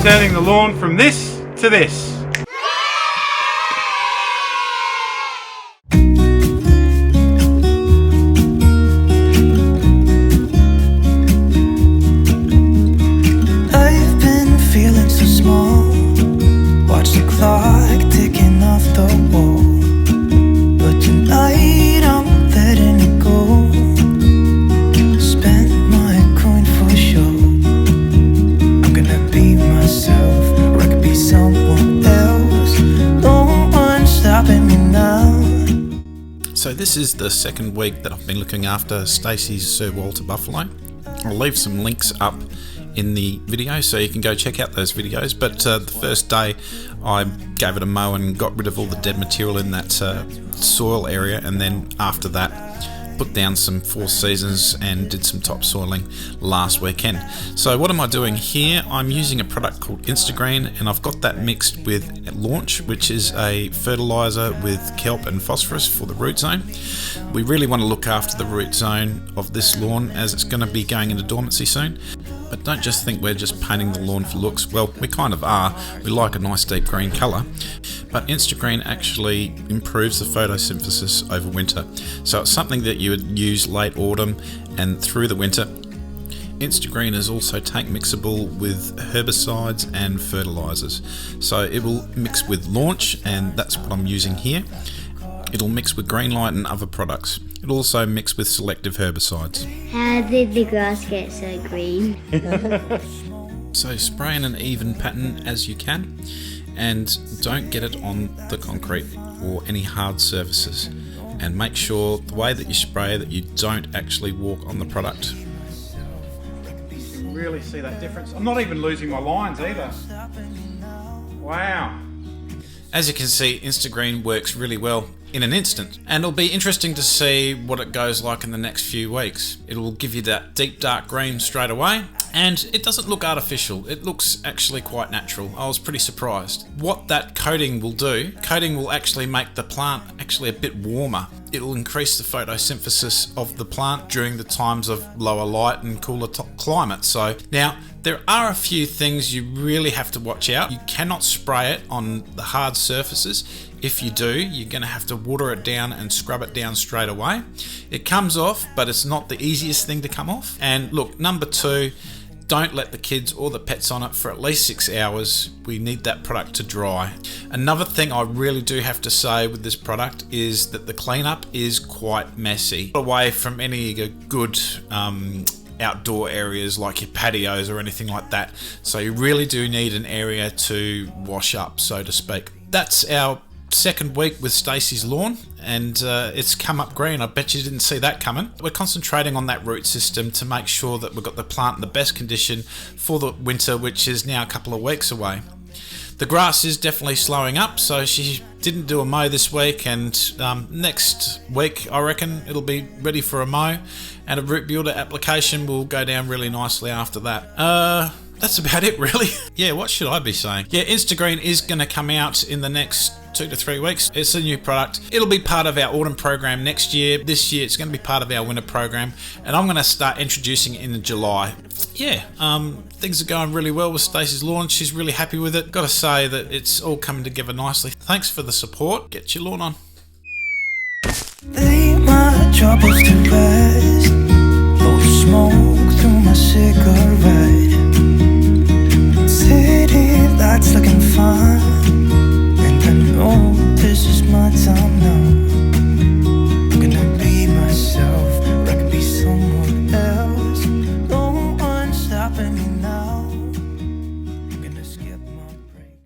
turning the lawn from this to this. I've been feeling so small. Watch the clock ticking off the wall. But tonight I'm letting it go. Spend my coin for sure. I'm gonna be myself, or I could be someone else. No one's stopping me now. So this is the second week that I've been looking after Stacey's Sir Walter Buffalo. I'll leave some links up in the video so you can go check out those videos, but the first day I gave it a mow and got rid of all the dead material in that soil area, and then after that put down some Four Seasons and did some topsoiling last weekend. So what am I doing here? I'm using a product called Instagreen, and I've got that mixed with Launch, which is a fertilizer with kelp and phosphorus for the root zone. We really want to look after the root zone of this lawn as it's going to be going into dormancy soon. But don't just think we're just painting the lawn for looks. Well, we kind of are. We like a nice deep green colour. But Instagreen actually improves the photosynthesis over winter. So it's something that you would use late autumn and through the winter. Instagreen is also tank mixable with herbicides and fertilisers. So it will mix with Launch, and that's what I'm using here. It'll mix with Greenlight and other products. It'll also mix with Selective Herbicides. How did the grass get so green? So spray in an even pattern as you can, and don't get it on the concrete or any hard surfaces. And make sure the way that you spray that you don't actually walk on the product. You can really see that difference. I'm not even losing my lines either. Wow. As you can see, Instagreen works really well in an instant, and it'll be interesting to see what it goes like in the next few weeks. It will give you that deep dark green straight away, and it doesn't look artificial. It looks actually quite natural. I was pretty surprised. What that coating will do, coating will actually make the plant actually a bit warmer. It'll increase the photosynthesis of the plant during the times of lower light and cooler climates. So now there are a few things you really have to watch out. You cannot spray it on the hard surfaces. If you do, you're going to have to water it down and scrub it down straight away. It comes off, but it's not the easiest thing to come off. And look, number 2, don't let the kids or the pets on it for at least 6 hours. We need that product to dry. Another thing I really do have to say with this product is that the cleanup is quite messy. Away from any good outdoor areas like your patios or anything like that. So you really do need an area to wash up, so to speak. That's our second week with Stacey's lawn, and it's come up green. I bet you didn't see that coming. We're concentrating on that root system to make sure that we've got the plant in the best condition for the winter, which is now a couple of weeks away. The grass is definitely slowing up, so she didn't do a mow this week, and next week I reckon it'll be ready for a mow, and a root builder application will go down really nicely after that. That's about it really. Yeah, what should I be saying? Yeah, Instagreen is going to come out in the next 2 to 3 weeks. It's a new product. It'll be part of our autumn program next year. This year it's going to be part of our winter program, and I'm going to start introducing it in July. Yeah, things are going really well with Stacey's lawn. She's really happy with it. Got to say that it's all coming together nicely. Thanks for the support. Get your lawn on. Lay my troubles to rest. Blow smoke through my cigarette. City lights looking fine, and I know this is my time now.